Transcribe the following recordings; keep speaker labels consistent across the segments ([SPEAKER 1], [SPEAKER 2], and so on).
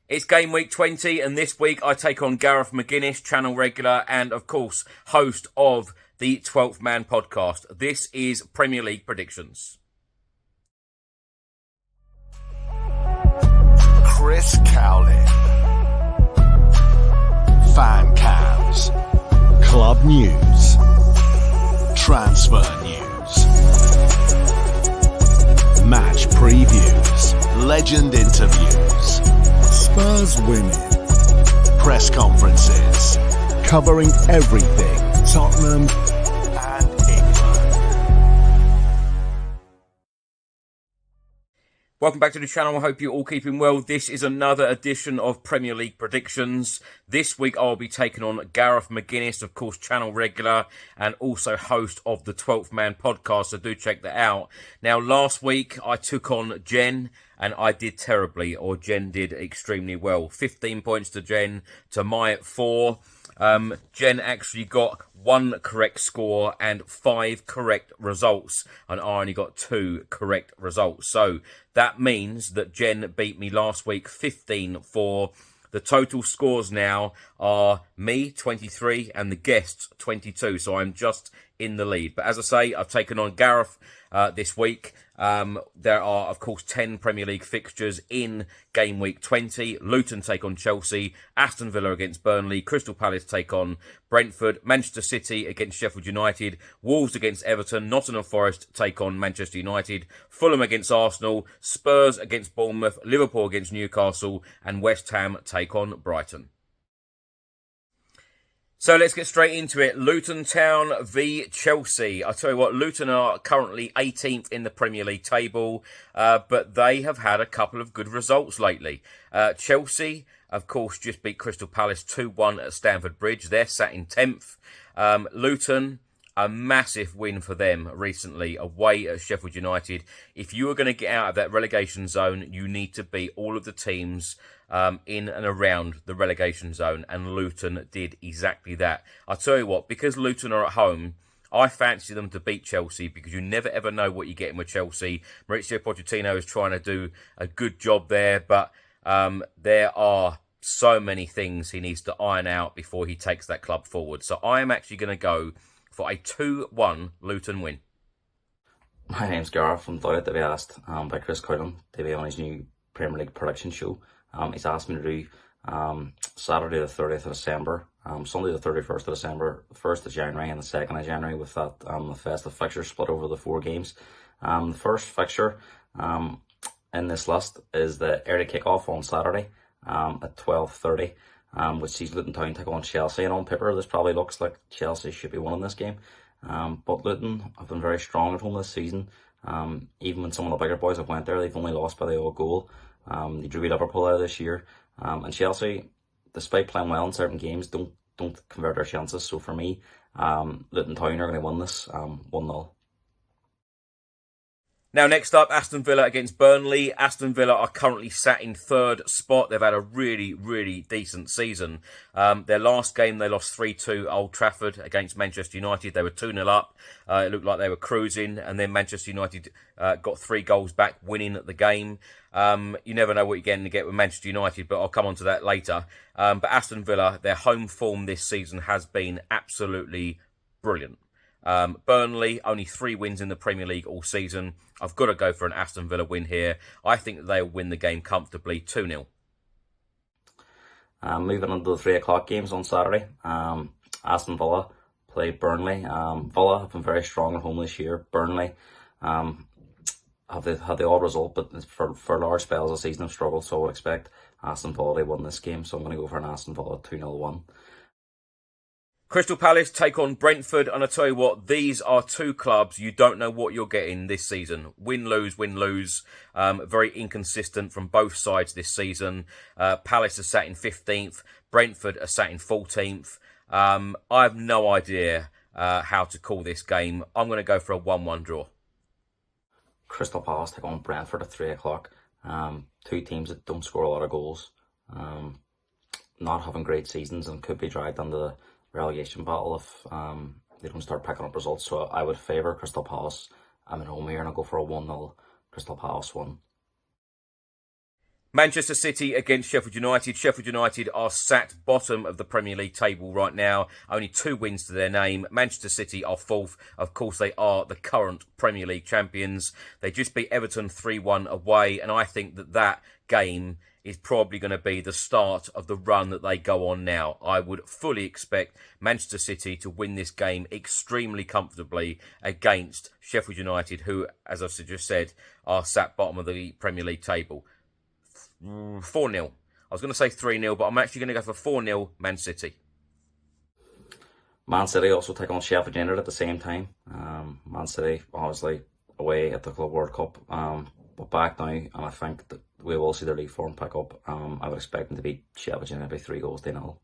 [SPEAKER 1] It's game week 20, and this week I take on Gareth McGuinness, channel regular, and of course, host of the 12th Man podcast. This is Premier League predictions.
[SPEAKER 2] Chris Cowlin. Fan cams. Club news. Transfer news. Match previews. Legend interviews. Spurs winning. Press conferences. Covering everything Tottenham and England.
[SPEAKER 1] Welcome back to the channel. I hope you're all keeping well. This is another edition of Premier League predictions. This week I'll be taking on Gareth McGuinness, of course, channel regular and also host of the 12th Man podcast, so do check that out. Now, last week I took on Jen, and I did terribly, or Jen did extremely well. 15 points to Jen, to my 4. Jen actually got 1 correct score and 5 correct results, and I only got 2 correct results. So that means that Jen beat me last week 15-4. The total scores now are me, 23, and the guests, 22. So I'm just in the lead. But as I say, I've taken on Gareth this week. There are, of course, 10 Premier League fixtures in game week 20. Luton take on Chelsea, Aston Villa against Burnley, Crystal Palace take on Brentford, Manchester City against Sheffield United, Wolves against Everton, Nottingham Forest take on Manchester United, Fulham against Arsenal, Spurs against Bournemouth, Liverpool against Newcastle, and West Ham take on Brighton. So let's get straight into it. Luton Town v Chelsea. I tell you what, Luton are currently 18th in the Premier League table, but they have had a couple of good results lately. Chelsea, of course, just beat Crystal Palace 2-1 at Stamford Bridge. They're sat in 10th. Luton, a massive win for them recently away at Sheffield United. If you are going to get out of that relegation zone, you need to beat all of the teams in and around the relegation zone, and Luton did exactly that. I tell you what, because Luton are at home, I fancy them to beat Chelsea, because you never ever know what you're getting with Chelsea. Mauricio Pochettino is trying to do a good job there, but there are so many things he needs to iron out before he takes that club forward. So I am actually going to go for a 2-1 Luton win.
[SPEAKER 3] My name's Gareth. I'm delighted to be asked by Chris Cowlin to be on his new Premier League prediction show. He's asked me to do Saturday the 30th of December, Sunday the 31st of December, 1st of January and the 2nd of January, with that the festive fixture split over the 4 games. The first fixture in this list is the early kick-off on Saturday at 12:30, which sees Luton Town take on Chelsea. And on paper, this probably looks like Chelsea should be winning this game. But Luton have been very strong at home this season. Even when some of the bigger boys have went there, they've only lost by the odd goal. They drew Liverpool out this year. And Chelsea, despite playing well in certain games, don't convert their chances. So for me, Luton Town are going to win this 1-0.
[SPEAKER 1] Now, next up, Aston Villa against Burnley. Aston Villa are currently sat in 3rd spot. They've had a really, really decent season. Their last game, they lost 3-2 Old Trafford against Manchester United. They were 2-0 up. It looked like they were cruising. And then Manchester United got 3 goals back, winning the game. You never know what you're going to get with Manchester United, but I'll come on to that later. But Aston Villa, their home form this season has been absolutely brilliant. Burnley, only 3 wins in the Premier League all season. I've got to go for an Aston Villa win here. I think that they'll win the game comfortably, 2-0.
[SPEAKER 3] Moving on to the 3 o'clock games on Saturday. Aston Villa play Burnley. Villa have been very strong at home this year. Burnley have had the odd result, but for large spells of the season have struggled, so I would expect Aston Villa to win this game. So I'm going to go for an Aston Villa 2-0 win.
[SPEAKER 1] Crystal Palace take on Brentford, and I tell you what, these are 2 clubs you don't know what you're getting this season. Win, lose, win, lose. Very inconsistent from both sides this season. Palace are sat in 15th. Brentford are sat in 14th. I have no idea how to call this game. I'm going to go for a 1-1 draw.
[SPEAKER 3] Crystal Palace take on Brentford at 3 o'clock. 2 teams that don't score a lot of goals. Not having great seasons and could be dragged into the relegation battle if they don't start picking up results. So I would favour Crystal Palace. I'm at home here and I'll go for a 1-0 Crystal Palace win.
[SPEAKER 1] Manchester City against Sheffield United. Sheffield United are sat bottom of the Premier League table right now. Only 2 wins to their name. Manchester City are 4th. Of course, they are the current Premier League champions. They just beat Everton 3-1 away. And I think that game is probably going to be the start of the run that they go on now. I would fully expect Manchester City to win this game extremely comfortably against Sheffield United, who, as I've just said, are sat bottom of the Premier League table. 4-0. I was going to say 3-0, but I'm actually going to go for 4-0 Man City.
[SPEAKER 3] Man City also take on Sheffield United at the same time. Man City, obviously, away at the Club World Cup, but back now, and I think that we will see their league form pick up. I would expect them to beat Sheffield United by 3-0.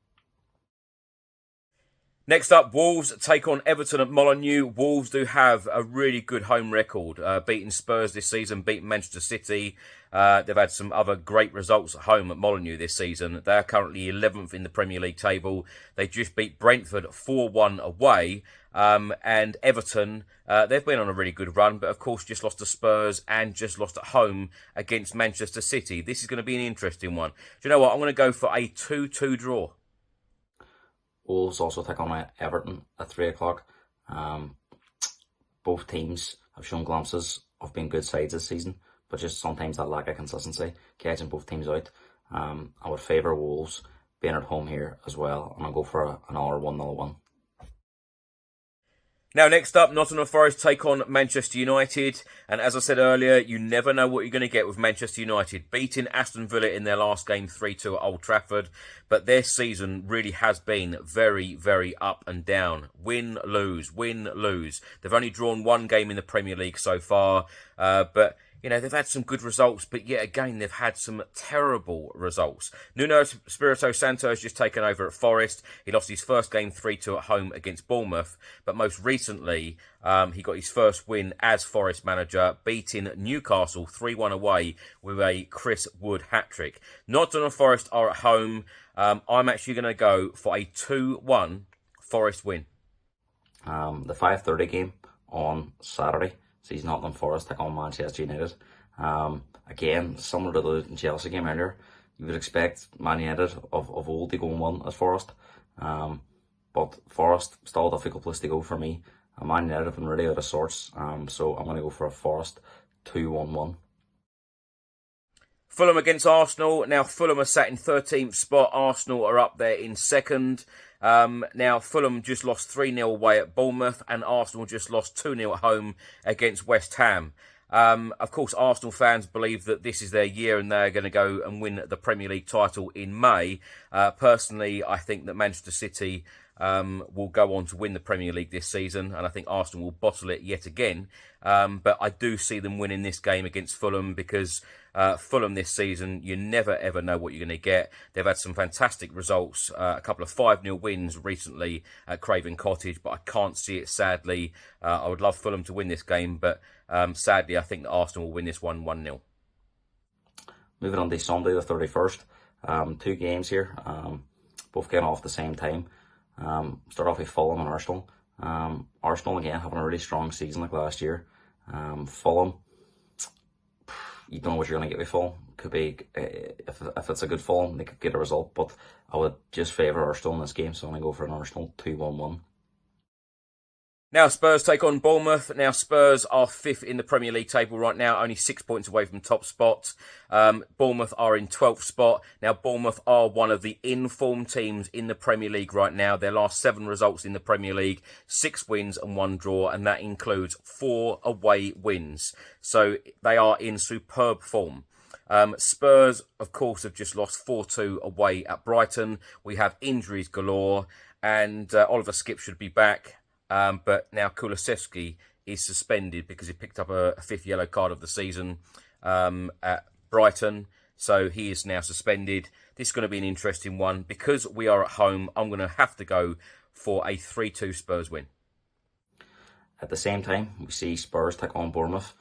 [SPEAKER 1] Next up, Wolves take on Everton at Molineux. Wolves do have a really good home record, beating Spurs this season, beating Manchester City. They've had some other great results at home at Molineux this season. They're currently 11th in the Premier League table. They just beat Brentford 4-1 away. And Everton, they've been on a really good run, but of course just lost to Spurs and just lost at home against Manchester City. This is going to be an interesting one. Do you know what? I'm going to go for a 2-2 draw.
[SPEAKER 3] Wolves also take on Everton at 3 o'clock. Both teams have shown glimpses of being good sides this season, but just sometimes that lack of consistency catching both teams out. I would favour Wolves being at home here as well, and I'll go for another 1-0 one.
[SPEAKER 1] Now, next up, Nottingham Forest take on Manchester United. And as I said earlier, you never know what you're going to get with Manchester United. Beating Aston Villa in their last game 3-2 at Old Trafford. But their season really has been very, very up and down. Win, lose, win, lose. They've only drawn 1 game in the Premier League so far. But you know, they've had some good results, but yet again, they've had some terrible results. Nuno Espirito Santo has just taken over at Forest. He lost his first game 3-2 at home against Bournemouth, but most recently, he got his first win as Forest manager, beating Newcastle 3-1 away with a Chris Wood hat-trick. Nottingham Forest are at home. I'm actually going to go for a 2-1 Forest win.
[SPEAKER 3] The 5:30 game on Saturday sees Nottingham Forest take on Manchester United. Again, similar to the Luton Chelsea game earlier, you would expect Man United of old to go and win as Forest. But Forest, still a difficult place to go for me. Man United have been really out of sorts, so I'm going to go for a Forest 2-1-1.
[SPEAKER 1] Fulham against Arsenal. Now, Fulham are sat in 13th spot. Arsenal are up there in 2nd. Now, Fulham just lost 3-0 away at Bournemouth, and Arsenal just lost 2-0 at home against West Ham. Of course, Arsenal fans believe that this is their year and they're going to go and win the Premier League title in May. Personally, I think that Manchester City will go on to win the Premier League this season, and I think Arsenal will bottle it yet again. But I do see them winning this game against Fulham because Fulham this season, you never ever know what you're going to get. They've had some fantastic results, a couple of 5-0 wins recently at Craven Cottage, but I can't see it, sadly. I would love Fulham to win this game, but sadly I think that Arsenal will win this one 1-0.
[SPEAKER 3] Moving on to Sunday the 31st, 2 games here, both getting off at the same time. Start off with Fulham and Arsenal. Arsenal again having a really strong season like last year. Fulham, you don't know what you're going to get with Fulham. Could be, if it's a good Fulham, they could get a result, but I would just favour Arsenal in this game, so I'm going to go for an Arsenal 2-1-1.
[SPEAKER 1] Now Spurs take on Bournemouth. Now Spurs are 5th in the Premier League table right now, only 6 points away from top spot. Bournemouth are in 12th spot. Now Bournemouth are one of the in-form teams in the Premier League right now. Their last 7 results in the Premier League, 6 wins and 1 draw, and that includes 4 away wins. So they are in superb form. Spurs, of course, have just lost 4-2 away at Brighton. We have injuries galore, and Oliver Skipp should be back. But now Kulusevski is suspended because he picked up a 5th yellow card of the season at Brighton. So he is now suspended. This is going to be an interesting one. Because we are at home, I'm going to have to go for a 3-2 Spurs win.
[SPEAKER 3] At the same time, we see Spurs take on Bournemouth.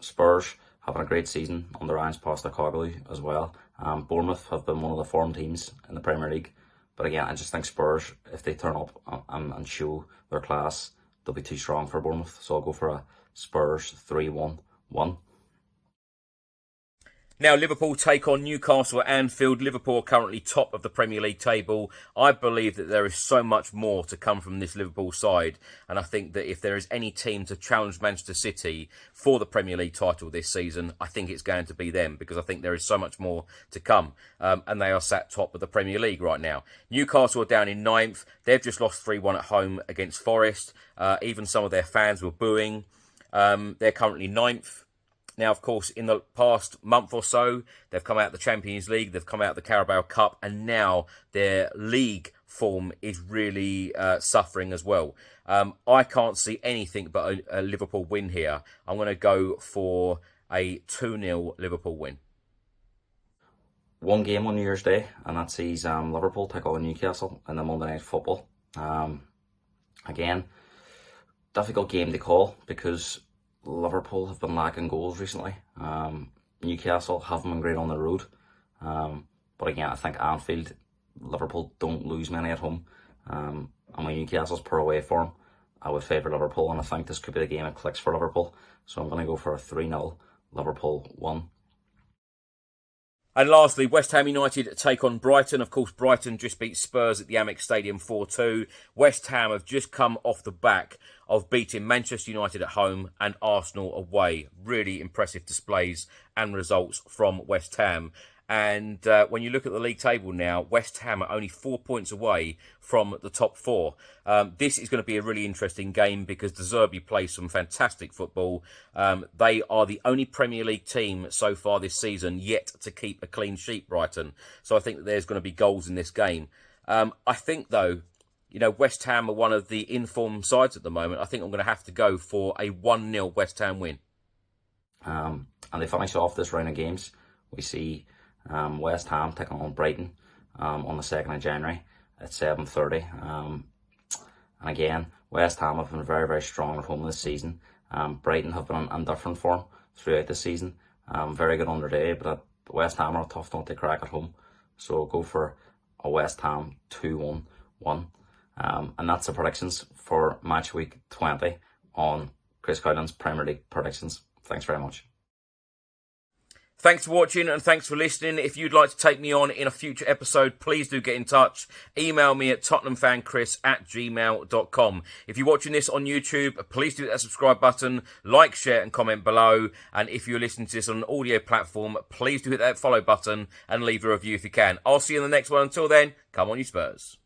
[SPEAKER 3] Spurs having a great season under Ange Postecoglou as well. Bournemouth have been one of the form teams in the Premier League. But again, I just think Spurs, if they turn up and show their class, they'll be too strong for Bournemouth. So I'll go for a Spurs 3-1-1.
[SPEAKER 1] Now, Liverpool take on Newcastle at Anfield. Liverpool are currently top of the Premier League table. I believe that there is so much more to come from this Liverpool side. And I think that if there is any team to challenge Manchester City for the Premier League title this season, I think it's going to be them, because I think there is so much more to come. And they are sat top of the Premier League right now. Newcastle are down in 9th. They've just lost 3-1 at home against Forest. Even some of their fans were booing. They're currently 9th. Now, of course, in the past month or so, they've come out of the Champions League, they've come out of the Carabao Cup, and now their league form is really suffering as well. I can't see anything but a Liverpool win here. I'm going to go for a 2-0 Liverpool win.
[SPEAKER 3] One game on New Year's Day, and that sees Liverpool take on Newcastle in the Monday Night Football. Again, difficult game to call because Liverpool have been lacking goals recently. Newcastle haven't been great on the road. But again, I think Anfield, Liverpool don't lose many at home. And when Newcastle's poor away form, I would favour Liverpool, and I think this could be the game that clicks for Liverpool. So I'm going to go for a 3-0 Liverpool 1.
[SPEAKER 1] And lastly, West Ham United take on Brighton. Of course, Brighton just beat Spurs at the Amex Stadium 4-2. West Ham have just come off the back of beating Manchester United at home and Arsenal away. Really impressive displays and results from West Ham. And when you look at the league table now, West Ham are only 4 points away from the top 4. This is going to be a really interesting game because De Zerbi plays some fantastic football. They are the only Premier League team so far this season yet to keep a clean sheet, Brighton. So I think that there's going to be goals in this game. I think, though, West Ham are one of the informed sides at the moment. I think I'm going to have to go for a 1-0 West Ham win.
[SPEAKER 3] And they finish off this round of games. We see West Ham taking on Brighton on the 2nd of January at 7:30. And again, West Ham have been very, very strong at home this season. Brighton have been in different form throughout the season. Very good on their day, but West Ham are tough not to crack at home. So I'll go for a West Ham 2-1. And that's the predictions for match week 20 on Chris Cowlin's Premier League predictions. Thanks very much.
[SPEAKER 1] Thanks for watching and thanks for listening. If you'd like to take me on in a future episode, please do get in touch. Email me at tottenhamfanchris@gmail.com. If you're watching this on YouTube, please do hit that subscribe button, like, share and comment below. And if you're listening to this on an audio platform, please do hit that follow button and leave a review if you can. I'll see you in the next one. Until then, come on you Spurs.